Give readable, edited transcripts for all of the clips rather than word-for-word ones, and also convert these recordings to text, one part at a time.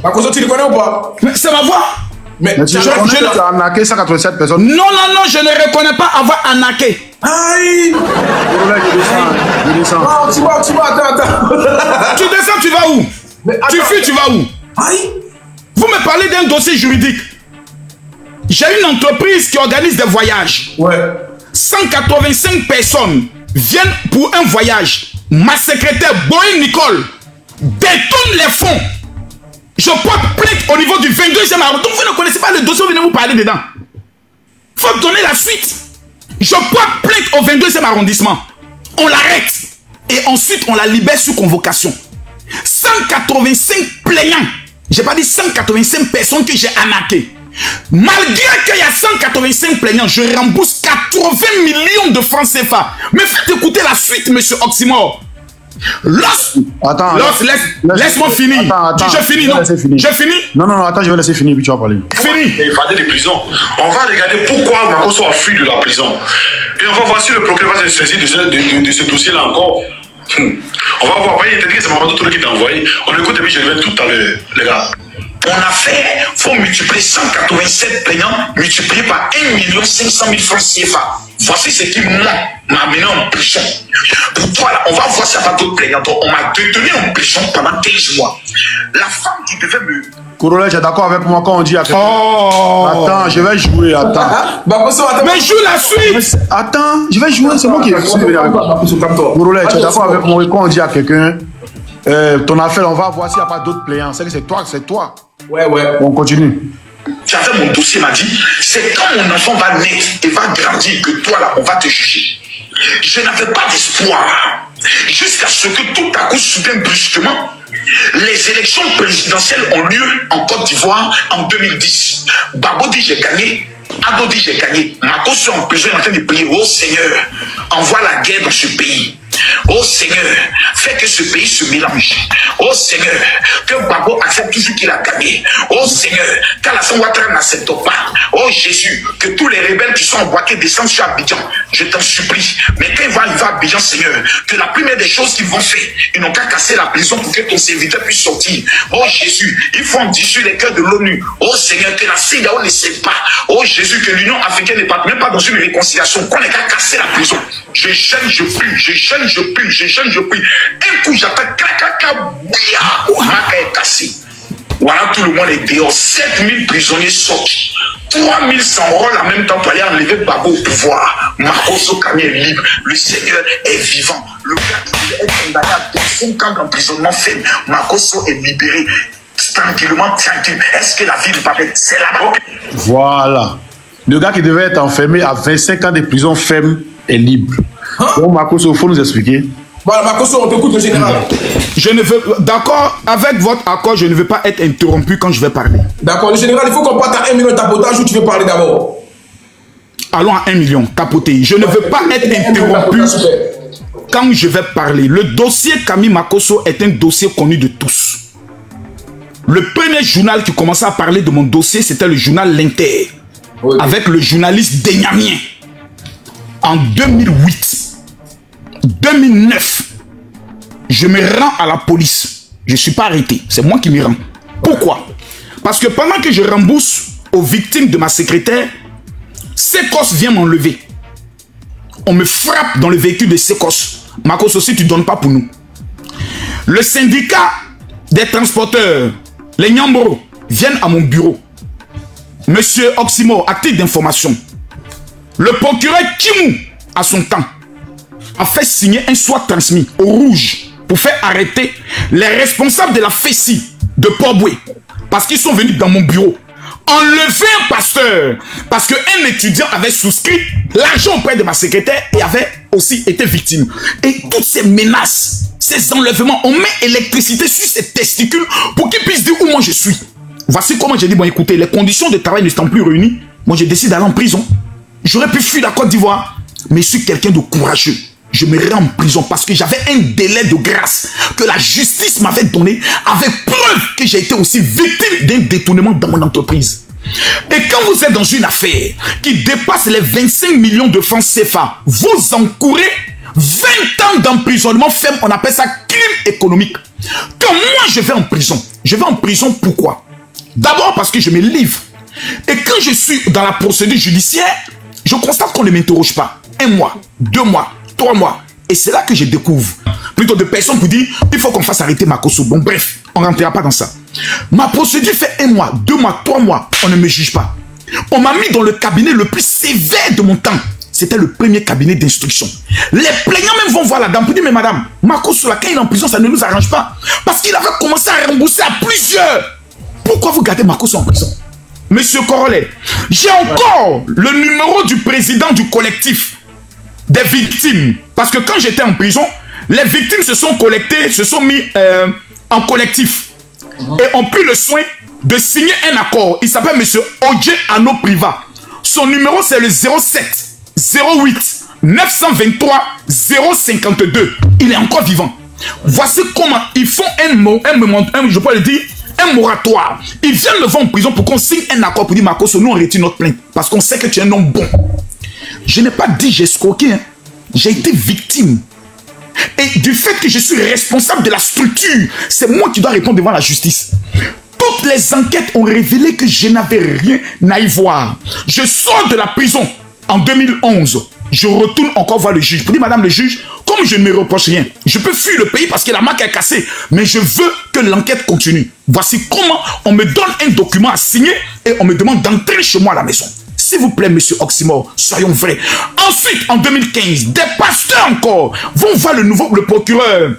Makosso, tu le connais ou pas? Mais c'est ma voix. Mais tu reconnais que tu as arnaqué 187 personnes? Non, non, non, je ne reconnais pas avoir arnaqué. Aïe! Je descends. Non, tu vas, attends. Tu descends, tu vas où? Tu fuis, tu vas où? Aïe! Vous me parlez d'un dossier juridique. J'ai une entreprise qui organise des voyages. Ouais. 185 personnes viennent pour un voyage. Ma secrétaire, Boy Nicole, détourne les fonds. Je porte plainte au niveau du 22e arrondissement. Donc vous ne connaissez pas le dossier, vous venez vous parler dedans. Il faut donner la suite. Je porte plainte au 22e arrondissement. On l'arrête. Et ensuite, on la libère sous convocation. 185 plaignants. J'ai pas dit 185 personnes que j'ai arnaquées. Malgré qu'il y a 185 plaignants, je rembourse 80 millions de francs CFA. Mais faites écouter la suite, monsieur Oxymore. Attends, laisse-moi finir. Attends, je finis, non? Je finis? Non, attends, je vais laisser finir, puis tu vas parler. Fini. Il fallait des prisons. On va regarder pourquoi Makosso a fui de la prison. Et on va voir si le procureur va se saisir de ce dossier-là encore. On va voir, voyez, c'est Mamadou Touré qui t'a envoyé. On écoute et puis je reviens tout à l'heure, les gars. On a fait, il faut multiplier 187 plaignants, multiplié par 1 500 000 francs CFA. Voici ce qui m'a mené en prison. Pour toi, là, on va voir si il n'y a pas d'autres plaignants. Donc, on m'a détenu en prison pendant 15 mois. La femme qui devait me... Kouroulé, tu es d'accord avec moi quand on dit à quelqu'un... Oh. Attends, je vais jouer, attends. Mais joue la suite. Attends, je vais jouer, c'est moi qui suis venu avec toi. Kouroulé, tu es d'accord avec moi quand on dit à quelqu'un... ton affaire, on va voir s'il n'y a pas d'autres plaignants. C'est c'est toi. Ouais. On continue. Tu avais mon dossier, m'a dit, c'est quand mon enfant va naître et va grandir que toi, là, on va te juger. Je n'avais pas d'espoir. Jusqu'à ce que tout à coup, soudain, brusquement, les élections présidentielles ont lieu en Côte d'Ivoire en 2010. Babo dit j'ai gagné. Ado dit j'ai gagné. Makosso en prison est en train de prier. Oh Seigneur, envoie la guerre dans ce pays. Oh Seigneur, fais que ce pays se mélange. Oh Seigneur, que Babo accepte toujours qu'il a gagné. Oh Seigneur, qu'Alassane Ouattara n'accepte pas. Oh Jésus, que tous les rebelles qui sont embarqués descendent sur Abidjan. Je t'en supplie. Mais quand ils vont arriver à Abidjan, Seigneur, que la première des choses qu'ils vont faire, ils n'ont qu'à casser la prison pour que ton serviteur puisse sortir. Oh Jésus, ils font dissoudre les cœurs de l'ONU. Oh Seigneur, que la CEDEAO ne sait pas. Oh Jésus, que l'Union africaine n'est pas même pas dans une réconciliation, qu'on n'ait qu'à casser la prison. Je gêne, je prie, je gêne, je prie, je gêne, je prie. Un coup, j'appelle Kakaka, bouya, Maka est cassé. Voilà, tout le monde est dehors. 7000 prisonniers sortis. 3000 s'enrôlent en même temps pour aller enlever Babo au pouvoir. Makosso Kami est libre. Le Seigneur est vivant. Le gars qui est condamné à 5 ans d'emprisonnement ferme. Makosso est libéré. Tranquillement, tranquille. Est-ce que la vie ne va être... C'est là-bas. Voilà. Le gars qui devait être enfermé à 25 ans de prison ferme est libre. Donc, Makosso, il faut nous expliquer. Voilà, Makosso, on t'écoute, le général. Je ne veux... D'accord, avec votre accord, je ne veux pas être interrompu quand je vais parler. D'accord, le général, il faut qu'on parte à 1 million de tapotage où tu veux parler d'abord. Allons à 1 million, tapoter. Je ne veux pas être interrompu quand je vais parler. Le dossier Kami Makosso est un dossier connu de tous. Le premier journal qui commençait à parler de mon dossier, c'était le journal L'Inter. Oui. Avec le journaliste Denyamien. En 2008, 2009, je me rends à la police. Je ne suis pas arrêté. C'est moi qui me rends. Pourquoi? Parce que pendant que je rembourse aux victimes de ma secrétaire, Secos vient m'enlever. On me frappe dans le véhicule de Secos. Makosso, si tu ne donnes pas pour nous. Le syndicat des transporteurs, les Nyamboro, viennent à mon bureau. Monsieur Oxymore, à titre d'information, le procureur Kimou, à son temps, a fait signer un soit transmis au rouge pour faire arrêter les responsables de la FESI de Port-Boué parce qu'ils sont venus dans mon bureau enlever un pasteur parce qu'un étudiant avait souscrit l'argent auprès de ma secrétaire et avait aussi été victime. Et toutes ces menaces, ces enlèvements, on met électricité sur ses testicules pour qu'ils puissent dire où moi je suis. Voici comment j'ai dit, bon écoutez, les conditions de travail ne sont plus réunies. Moi je décide d'aller en prison. J'aurais pu fuir la Côte d'Ivoire, mais je suis quelqu'un de courageux. Je me rends en prison parce que j'avais un délai de grâce que la justice m'avait donné avec preuve que j'ai été aussi victime d'un détournement dans mon entreprise. Et quand vous êtes dans une affaire qui dépasse les 25 millions de francs CFA, vous encourez 20 ans d'emprisonnement ferme, on appelle ça crime économique. Quand moi je vais en prison, Je vais en prison, pourquoi? D'abord parce que je me livre. Et quand je suis dans la procédure judiciaire, je constate qu'on ne m'interroge pas. 1 mois, 2 mois, 3 mois. Et c'est là que je découvre plutôt de personnes qui disent il faut qu'on fasse arrêter Makosso. Bon, bref, on ne rentrera pas dans ça. Ma procédure fait 1 mois, 2 mois, 3 mois. On ne me juge pas. On m'a mis dans le cabinet le plus sévère de mon temps. C'était le premier cabinet d'instruction. Les plaignants même vont voir la dame pour dire mais madame, Makosso, quand il est en prison, ça ne nous arrange pas. Parce qu'il avait commencé à rembourser à plusieurs. Pourquoi vous gardez Makosso en prison? Monsieur Corolet, j'ai encore le numéro du président du collectif des victimes. Parce que quand j'étais en prison, les victimes se sont collectées, se sont mis en collectif. Et ont pris le soin de signer un accord. Il s'appelle monsieur Odje Ano Priva. Son numéro c'est le 07 08 923 052. Il est encore vivant. Voici comment ils font je peux le dire, un moratoire. Ils viennent le voir en prison pour qu'on signe un accord pour dire Makosso, nous on retire notre plainte. Parce qu'on sait que tu es un homme bon. Je n'ai pas dit j'ai escroqué. Hein. J'ai été victime. Et du fait que je suis responsable de la structure, c'est moi qui dois répondre devant la justice. Toutes les enquêtes ont révélé que je n'avais rien à y voir. Je sors de la prison en 2011. Je retourne encore voir le juge. Pour dire, madame le juge, comme je ne me reproche rien, je peux fuir le pays parce que la marque est cassée. Mais je veux que l'enquête continue. Voici comment on me donne un document à signer et on me demande d'entrer chez moi à la maison. S'il vous plaît, monsieur Oxymore, soyons vrais. Ensuite, en 2015, des pasteurs encore vont voir le procureur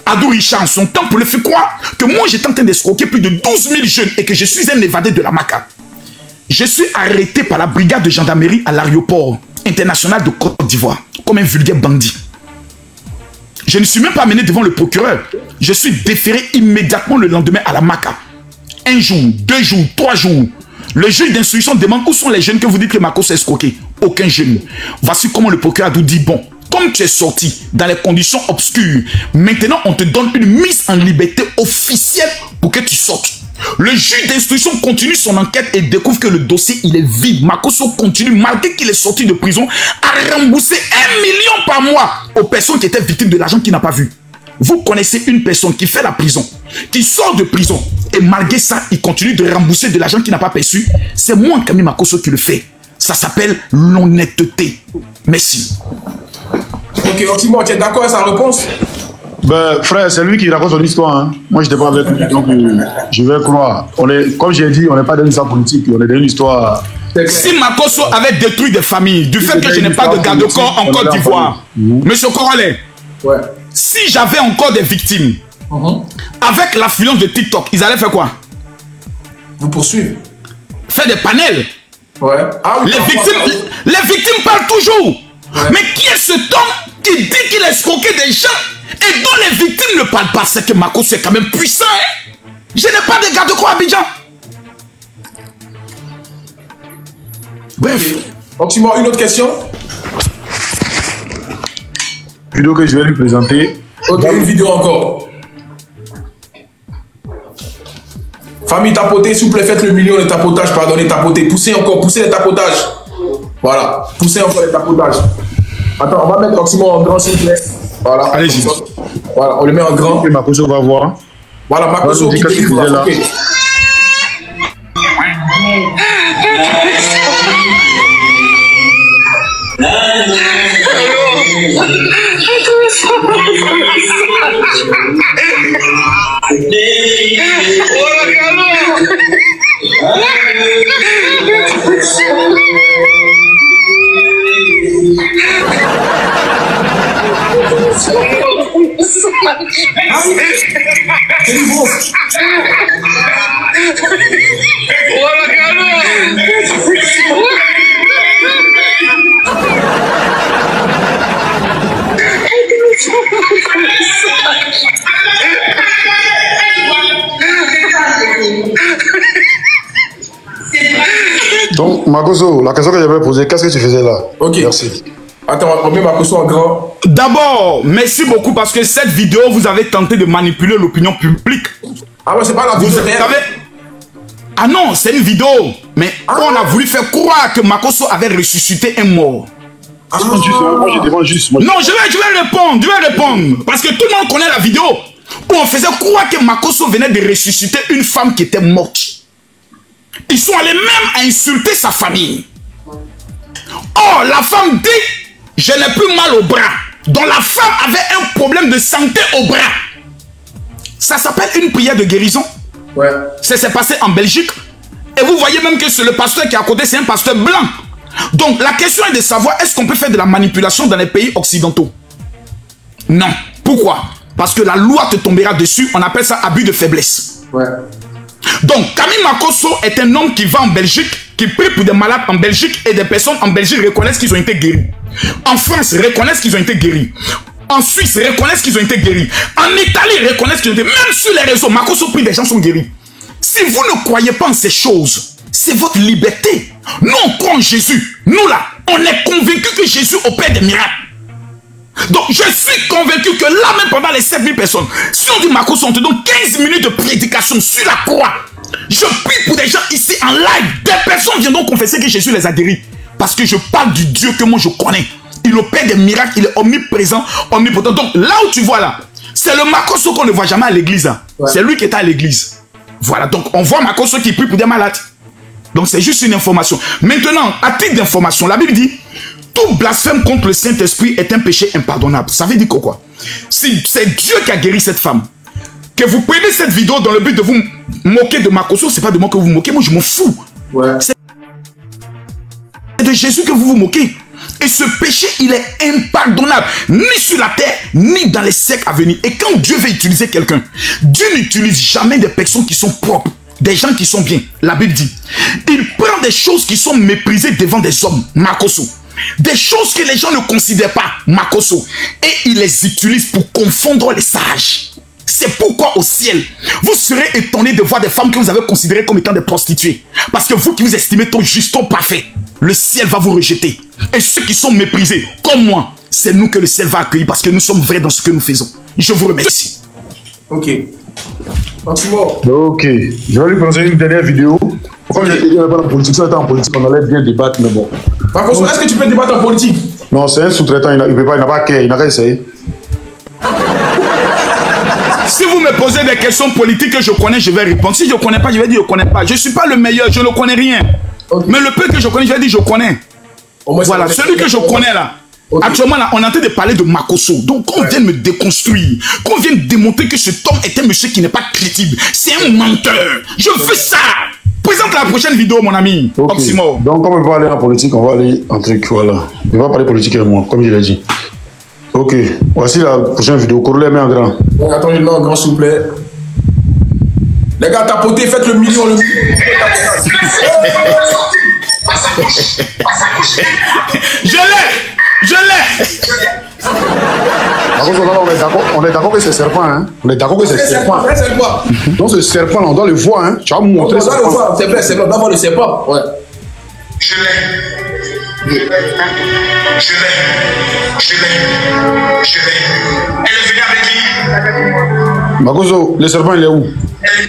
Adou Richard en son temps pour le faire croire que moi j'étais en train d'escroquer plus de 12 000 jeunes et que je suis un évadé de la MACA. Je suis arrêté par la brigade de gendarmerie à l'aéroport international de Côte d'Ivoire comme un vulgaire bandit. Je ne suis même pas amené devant le procureur. Je suis déféré immédiatement le lendemain à la MACA. 1 jour, 2 jours, 3 jours. Le juge d'instruction demande où sont les jeunes que vous dites que Makosso est escroqué. Aucun jeune. Voici comment le procureur Adou dit bon, comme tu es sorti dans les conditions obscures, maintenant on te donne une mise en liberté officielle pour que tu sortes. Le juge d'instruction continue son enquête et découvre que le dossier il est vide. Makosso continue, malgré qu'il est sorti de prison, à rembourser 1 million par mois aux personnes qui étaient victimes de l'argent qu'il n'a pas vu. Vous connaissez une personne qui fait la prison, qui sort de prison, et malgré ça, il continue de rembourser de l'argent qu'il n'a pas perçu. C'est moi, Camille Makosso, qui le fait. Ça s'appelle l'honnêteté. Merci. Ok, Oxymore, tu es d'accord avec sa réponse? Ben, frère, c'est lui qui raconte son histoire. Hein. Moi, je n'étais pas avec lui, donc je vais croire. Comme j'ai dit, on n'est pas dans une histoire politique, on est dans une histoire... Si Makosso avait détruit des familles, du fait que je n'ai pas de garde-corps en Côte d'Ivoire, monsieur Corolet, ouais. Si j'avais encore des victimes, avec l'affluence de TikTok, ils allaient faire quoi? Vous poursuivre. Faire des panels. Ouais. Ah, oui, les victimes parlent toujours. Ouais. Mais qui est cet homme qui dit qu'il a escroqué des gens et dont les victimes ne parlent pas? C'est que Makosso est quand même puissant. Hein? Je n'ai pas de garde-corps à Abidjan. Bref. Oxymore, une autre question? Vidéo que je vais lui présenter. Ok, une vidéo encore. Famille tapotée, s'il vous plaît, faites le million de tapotage, pardonnez, tapoter. Poussez encore, poussez les tapotages. Voilà, poussez encore les tapotages. Attends, on va mettre Oxymore en grand, s'il vous plaît. Voilà. Allez-y. Voilà, on le met en grand. Et Makosso va voir. Voilà, Makosso qui délivre là. Okay. Donc, Makosso, la question que j'avais posée, qu'est-ce que tu faisais là? Ok. Merci. Attends, on met Makosso en grand. D'abord, merci beaucoup parce que cette vidéo, vous avez tenté de manipuler l'opinion publique. Ah ouais, c'est pas la vidéo. Vous savez? Ah non, c'est une vidéo. Mais on a voulu faire croire que Makosso avait ressuscité un mort. Moi, je demande juste. Non, je vais répondre. Parce que tout le monde connaît la vidéo. où on faisait croire que Makosso venait de ressusciter une femme qui était morte. Ils sont allés même insulter sa famille. Oh, la femme dit, je n'ai plus mal au bras. Donc la femme avait un problème de santé au bras. Ça s'appelle une prière de guérison. Ouais. Ça s'est passé en Belgique. Et vous voyez même que c'est le pasteur qui est à côté, c'est un pasteur blanc. Donc la question est de savoir, est-ce qu'on peut faire de la manipulation dans les pays occidentaux? Non. Pourquoi? Parce que la loi te tombera dessus. On appelle ça abus de faiblesse. Ouais. Donc Camille Makosso est un homme qui va en Belgique, qui prie pour des malades en Belgique, et des personnes en Belgique reconnaissent qu'ils ont été guéris. En France, reconnaissent qu'ils ont été guéris. En Suisse, reconnaissent qu'ils ont été guéris. En Italie, reconnaissent qu'ils ont été... Même sur les réseaux, Makosso prie, des gens sont guéris. Si vous ne croyez pas en ces choses, c'est votre liberté. Nous, on croit en Jésus. Nous, là, on est convaincus que Jésus opère des miracles. Donc, je suis convaincu que là, même pendant les 7000 personnes, si on dit Makosso, on te donne 15 minutes de prédication sur la croix. Je prie pour des gens ici en live. Des personnes viendront confesser que Jésus les a guéris. Parce que je parle du Dieu que moi je connais. Il opère des miracles, il est omniprésent, omnipotent. Donc, là où tu vois là, c'est le Makosso qu'on ne voit jamais à l'église. Ouais. C'est lui qui est à l'église. Voilà, donc on voit Makosso qui prie pour des malades. Donc, c'est juste une information. Maintenant, à titre d'information, la Bible dit... Tout blasphème contre le Saint-Esprit est un péché impardonnable. Ça veut dire quoi? Si c'est Dieu qui a guéri cette femme, que vous prenez cette vidéo dans le but de vous moquer de Makosso, c'est pas de moi que vous vous moquez, moi je m'en fous. Ouais. C'est de Jésus que vous vous moquez. Et ce péché, il est impardonnable, ni sur la terre, ni dans les siècles à venir. Et quand Dieu veut utiliser quelqu'un, Dieu n'utilise jamais des personnes qui sont propres, des gens qui sont bien. La Bible dit, il prend des choses qui sont méprisées devant des hommes, Makosso. Des choses que les gens ne considèrent pas, Makosso, et il les utilise pour confondre les sages. C'est pourquoi au ciel, vous serez étonnés de voir des femmes que vous avez considérées comme étant des prostituées. Parce que vous qui vous estimez trop juste, trop parfait, le ciel va vous rejeter. Et ceux qui sont méprisés, comme moi, c'est nous que le ciel va accueillir parce que nous sommes vrais dans ce que nous faisons. Je vous remercie. Ok. Ok. Je vais lui proposer une dernière vidéo. Comme je t'ai dit, on n'est pas en politique. Si on était en politique, on allait bien débattre, mais bon. Par contre, est-ce que tu peux débattre en politique? Non, c'est un sous-traitant, il n'a pas qu'à, il n'a qu'à essayer. Si vous me posez des questions politiques que je connais, je vais répondre. Si je ne connais pas, je vais dire je ne connais pas. Je ne suis pas le meilleur, je ne connais rien. Okay. Mais le peu que je connais, je vais dire je connais. Voilà, celui que je connais là. Okay. Actuellement, là, on est en train de parler de Makosso. Donc, qu'on vienne me déconstruire, qu'on vienne démontrer que cet homme est un monsieur qui n'est pas crédible. C'est un menteur. Je veux ça. Présente la prochaine vidéo, mon ami. Okay. Oxymore. Donc, comme on va aller en politique, on va aller en truc. Voilà. On va parler politique avec moi, comme je l'ai dit. Ok. Voici la prochaine vidéo. Corollaire, mets en grand. Bon, attendez, là, en grand, s'il vous plaît. Les gars, tapotez, faites le million, le million. Je l'ai. Je l'ai. On est d'accord que c'est serpent, hein. On est d'accord que c'est serpent. Donc ce serpent, là, on doit le voir, hein. Tu vas me montrer. On doit le voir, c'est vrai, c'est vrai. On doit voir le serpent. Ouais. Je l'ai. Elle est venue avec qui? Makosso, le serpent, il est où?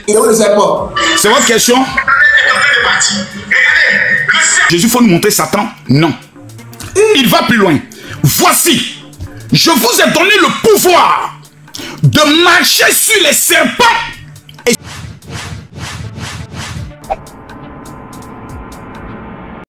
Il est où le serpent? C'est votre question? Jésus, faut nous montrer Satan? Non. Il va plus loin. Voici, je vous ai donné le pouvoir de marcher sur les serpents